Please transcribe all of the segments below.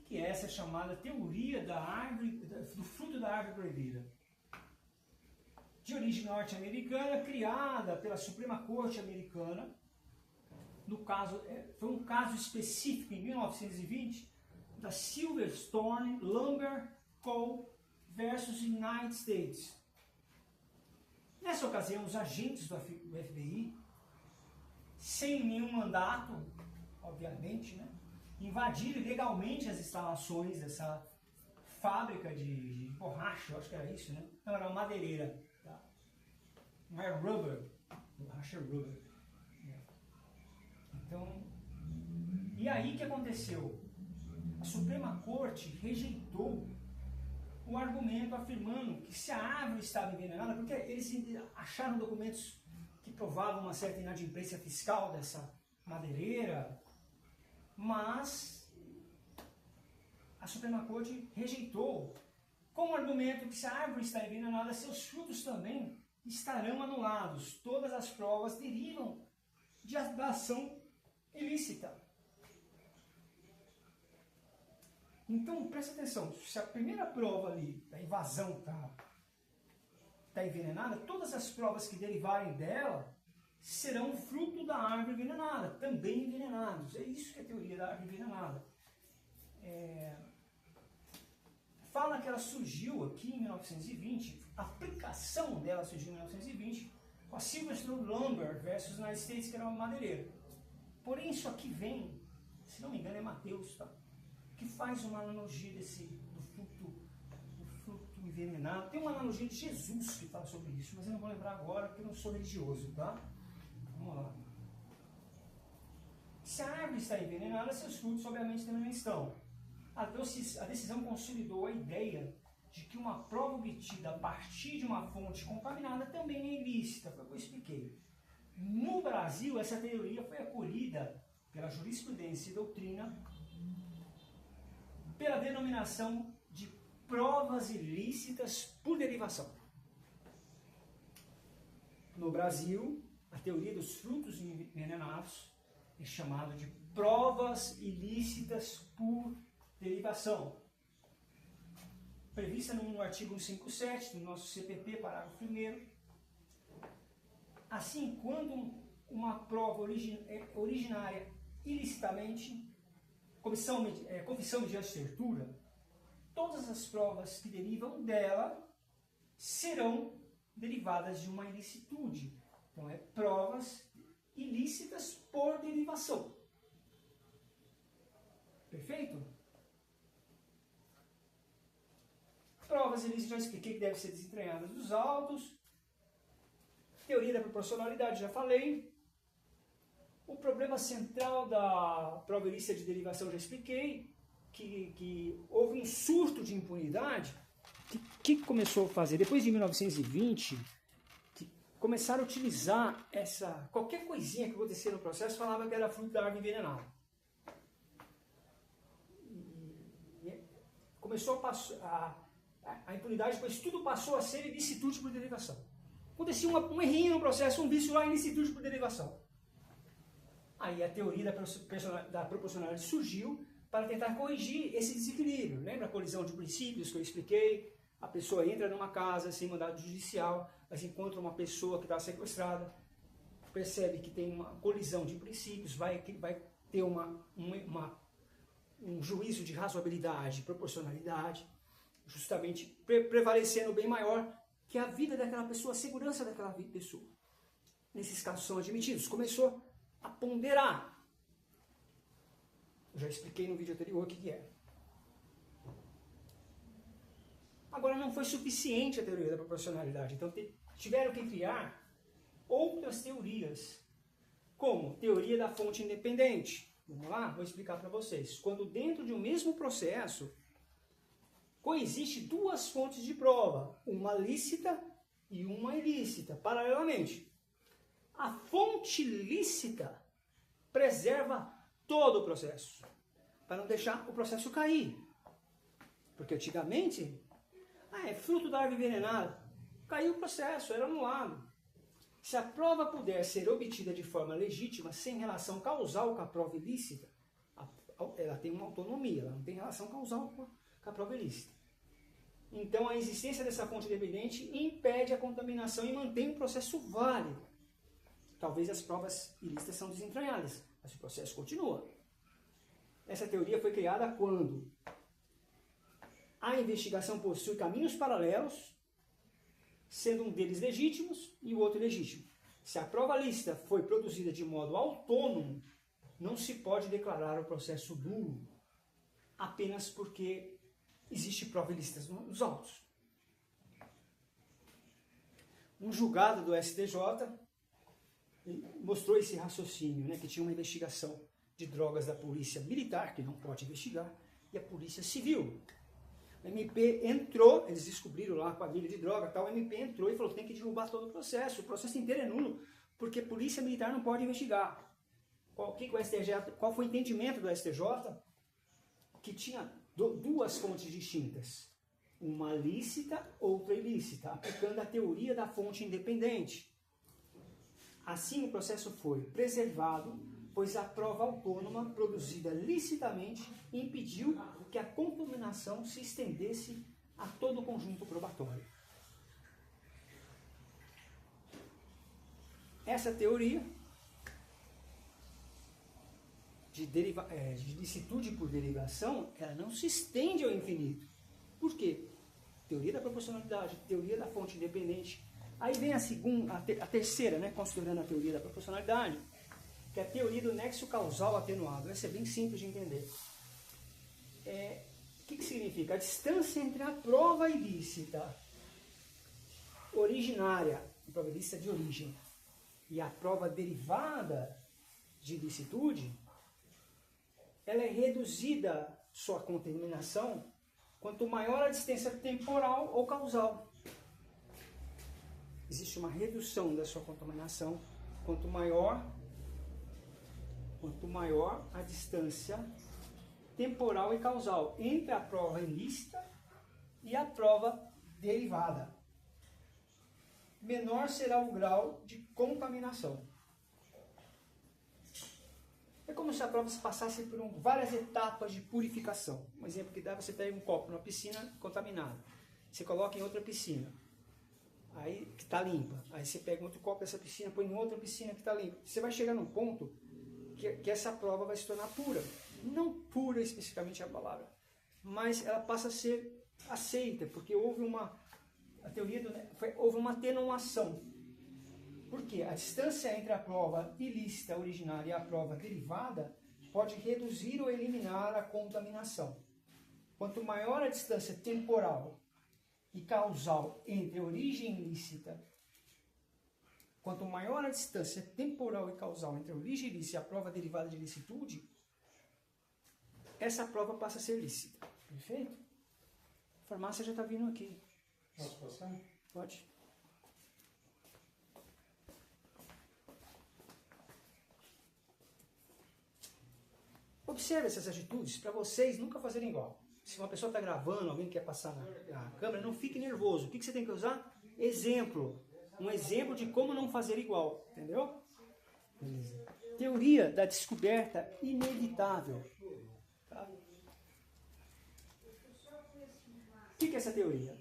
que é essa chamada teoria do fruto da árvore proibida. De origem norte-americana, criada pela Suprema Corte Americana. No caso, foi um caso específico em 1920 da Silverstone Lumber Co. versus United States. Nessa ocasião, os agentes do FBI, sem nenhum mandato, obviamente, né, invadiram ilegalmente as instalações dessa fábrica de borracha, eu acho que era isso, né? Não, era uma madeireira, tá? Não era rubber, borracha rubber. Então, e aí o que aconteceu? A Suprema Corte rejeitou o argumento afirmando que se a árvore estava envenenada, porque eles acharam documentos que provavam uma certa inadimplência fiscal dessa madeireira, mas a Suprema Corte rejeitou com o argumento que se a árvore está envenenada, seus frutos também estarão anulados. Todas as provas derivam da ação ilícita. Então, presta atenção, se a primeira prova ali, da invasão está envenenada, todas as provas que derivarem dela serão fruto da árvore envenenada, também envenenados. É isso que é a teoria da árvore envenenada. Fala que ela surgiu aqui em 1920, a aplicação dela surgiu em 1920, com a Silverstone Lumber versus United States, que era uma madeireira. Porém, isso aqui vem, se não me engano, é Mateus, tá? Que faz uma analogia do fruto envenenado. Tem uma analogia de Jesus que fala sobre isso, mas eu não vou lembrar agora porque eu não sou religioso, tá? Vamos lá. Se a árvore está envenenada, seus frutos obviamente também estão. A decisão consolidou a ideia de que uma prova obtida a partir de uma fonte contaminada também é ilícita, foi o que eu expliquei. No Brasil, essa teoria foi acolhida pela jurisprudência e doutrina pela denominação de provas ilícitas por derivação. No Brasil, a teoria dos frutos envenenados é chamada de provas ilícitas por derivação. Prevista no artigo 157 do nosso CPP, parágrafo 1º. Assim, quando uma prova originária ilicitamente, confissão mediante certura, todas as provas que derivam dela serão derivadas de uma ilicitude. Então, provas ilícitas por derivação. Perfeito? Provas ilícitas, já expliquei que devem ser desentranhadas dos autos. Teoria da proporcionalidade, já falei. O problema central da prova ilícita de derivação, já expliquei, que houve um surto de impunidade. Que começou a fazer? Depois de 1920, que começaram a utilizar qualquer coisinha que acontecia no processo, falava que era fruto da árvore envenenada. Começou a impunidade, pois tudo passou a ser ilicitude por derivação. Acontecia um errinho no processo, um vício lá, ilicitude por derivação. Aí a teoria da proporcionalidade surgiu para tentar corrigir esse desequilíbrio. Lembra a colisão de princípios que eu expliquei? A pessoa entra numa casa sem mandado judicial, mas encontra uma pessoa que está sequestrada, percebe que tem uma colisão de princípios, vai ter um juízo de razoabilidade, proporcionalidade, justamente prevalecendo o bem maior, que é a vida daquela pessoa, a segurança daquela pessoa. Nesses casos são admitidos. Começou a ponderar. Eu já expliquei no vídeo anterior o que é. Agora, não foi suficiente a teoria da proporcionalidade, então tiveram que criar outras teorias, como teoria da fonte independente. Vamos lá? Vou explicar para vocês. Quando dentro de um mesmo processo coexiste duas fontes de prova, uma lícita e uma ilícita, paralelamente. A fonte lícita preserva todo o processo, para não deixar o processo cair. Porque antigamente, é fruto da árvore envenenada, caiu o processo, era anulado. Se a prova puder ser obtida de forma legítima, sem relação causal com a prova ilícita, ela tem uma autonomia, ela não tem relação causal com a prova ilícita. Então, a existência dessa fonte independente impede a contaminação e mantém o processo válido. Talvez as provas ilícitas são desentranhadas, mas o processo continua. Essa teoria foi criada quando a investigação possui caminhos paralelos, sendo um deles legítimos e o outro ilegítimo. Se a prova lícita foi produzida de modo autônomo, não se pode declarar o processo nulo apenas porque existe prova ilícita nos autos. Um julgado do STJ mostrou esse raciocínio, né, que tinha uma investigação de drogas da polícia militar, que não pode investigar, e a polícia civil. O MP entrou, eles descobriram lá a quadrilha de droga, tal, o MP entrou e falou que tem que derrubar todo o processo inteiro é nulo, porque a polícia militar não pode investigar. Qual foi o entendimento do STJ? Que tinha duas fontes distintas, uma lícita, outra ilícita, aplicando a teoria da fonte independente. Assim, o processo foi preservado, pois a prova autônoma produzida licitamente impediu que a contaminação se estendesse a todo o conjunto probatório. Essa teoria de licitude por derivação, ela não se estende ao infinito. Por quê? Teoria da proporcionalidade, teoria da fonte independente. Aí vem a terceira, né, considerando a teoria da proporcionalidade, que é a teoria do nexo causal atenuado. Essa é bem simples de entender. O que significa? A distância entre a prova ilícita originária, a prova ilícita de origem, e a prova derivada de ilicitude, ela é reduzida, sua contaminação, quanto maior a distância temporal ou causal. Existe uma redução da sua contaminação, quanto maior a distância temporal e causal entre a prova ilícita e a prova derivada. Menor será o grau de contaminação. É como se a prova passasse por várias etapas de purificação. Um exemplo que dá, você pega um copo numa piscina contaminada, você coloca em outra piscina, aí que está limpa. Aí você pega outro copo dessa piscina, põe em outra piscina que está limpa. Você vai chegar num ponto que essa prova vai se tornar pura. Não pura especificamente a palavra, mas ela passa a ser aceita, porque houve uma atenuação. Por quê? A distância entre a prova ilícita originária e a prova derivada pode reduzir ou eliminar a contaminação. Quanto maior a distância temporal e causal entre a origem ilícita, quanto maior a distância temporal e causal entre a origem ilícita e a prova derivada de ilicitude, essa prova passa a ser lícita. Perfeito? A farmácia já está vindo aqui. Posso passar? Pode. Observe essas atitudes para vocês nunca fazerem igual. Se uma pessoa está gravando, alguém quer passar na câmera, não fique nervoso. O que você tem que usar? Exemplo. Um exemplo de como não fazer igual. Entendeu? Beleza. Teoria da descoberta inevitável. Tá? O que é essa teoria?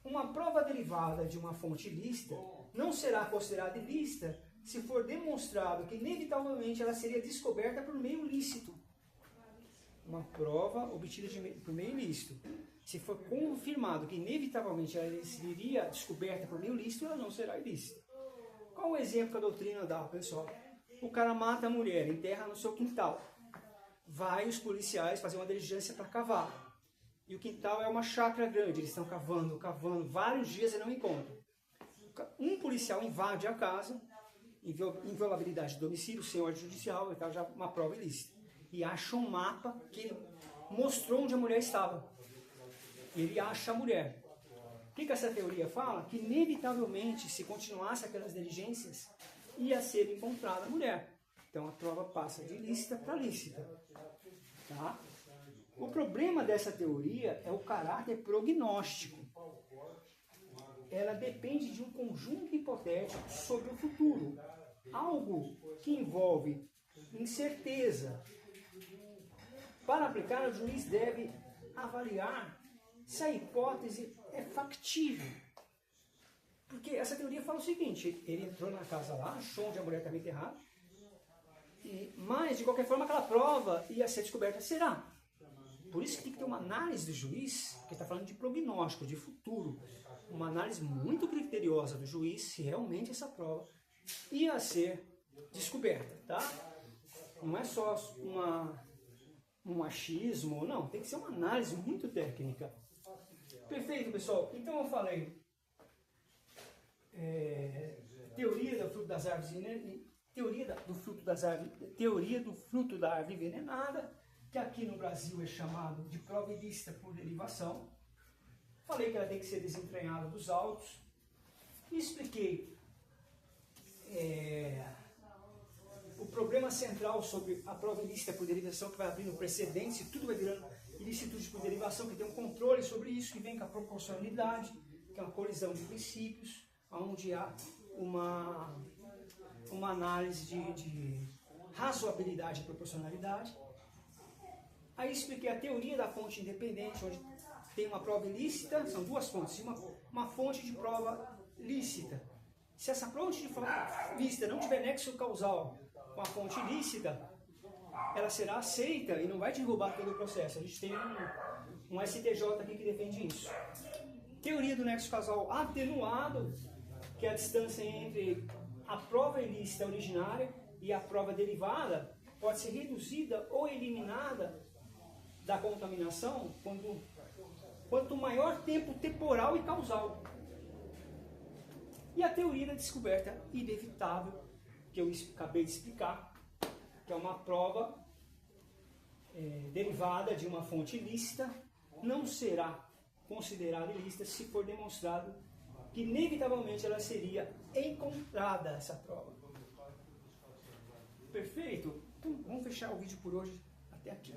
Uma prova derivada de uma fonte ilícita não será considerada ilícita se for demonstrado que inevitavelmente ela seria descoberta por meio lícito. Uma prova obtida por meio ilícito. Se for confirmado que inevitavelmente ela seria descoberta por meio lícito, ela não será ilícita. Qual o exemplo que a doutrina dá, pessoal? O cara mata a mulher, enterra no seu quintal. Vai os policiais fazer uma diligência para cavar. E o quintal é uma chácara grande, eles estão cavando, vários dias e não encontram. Um policial invade a casa, inviolabilidade de domicílio, sem ordem judicial, então já uma prova ilícita. E acha um mapa que mostrou onde a mulher estava. Ele acha a mulher. O que essa teoria fala? Que inevitavelmente, se continuasse aquelas diligências, ia ser encontrada a mulher. Então a prova passa de ilícita para lícita. Tá? O problema dessa teoria é o caráter prognóstico. Ela depende de um conjunto hipotético sobre o futuro. Algo que envolve incerteza. Para aplicar, o juiz deve avaliar se a hipótese é factível. Porque essa teoria fala o seguinte, ele entrou na casa lá, achou onde a mulher estava enterrada, mas de qualquer forma aquela prova ia ser descoberta. Será? Por isso que tem que ter uma análise do juiz, que está falando de prognóstico, de futuro. Uma análise muito criteriosa do juiz, se realmente essa prova ia ser descoberta, tá? Não é só um achismo, não. Tem que ser uma análise muito técnica. Perfeito, pessoal. Então eu falei teoria do fruto das árvores, teoria do fruto da árvore envenenada, que aqui no Brasil é chamado de prova ilícita por derivação. Falei que ela tem que ser desentranhada dos autos. Expliquei o problema central sobre a prova ilícita por derivação, que vai abrindo precedentes e tudo vai virando ilicitude por derivação, que tem um controle sobre isso, que vem com a proporcionalidade, que é uma colisão de princípios, onde há uma análise de razoabilidade e proporcionalidade. Aí expliquei a teoria da fonte independente, onde tem uma prova ilícita, são duas fontes, uma fonte de prova lícita. Se essa fonte de prova lícita não tiver nexo causal com a fonte ilícita, ela será aceita e não vai derrubar todo o processo. A gente tem um STJ aqui que defende isso. Teoria do nexo causal atenuado, que é a distância entre a prova ilícita originária e a prova derivada, pode ser reduzida ou eliminada da contaminação quanto maior tempo temporal e causal. E a teoria da descoberta inevitável, que eu acabei de explicar, que é uma prova derivada de uma fonte ilícita, não será considerada ilícita se for demonstrado que inevitavelmente ela seria encontrada, essa prova. Perfeito? Então vamos fechar o vídeo por hoje até aqui.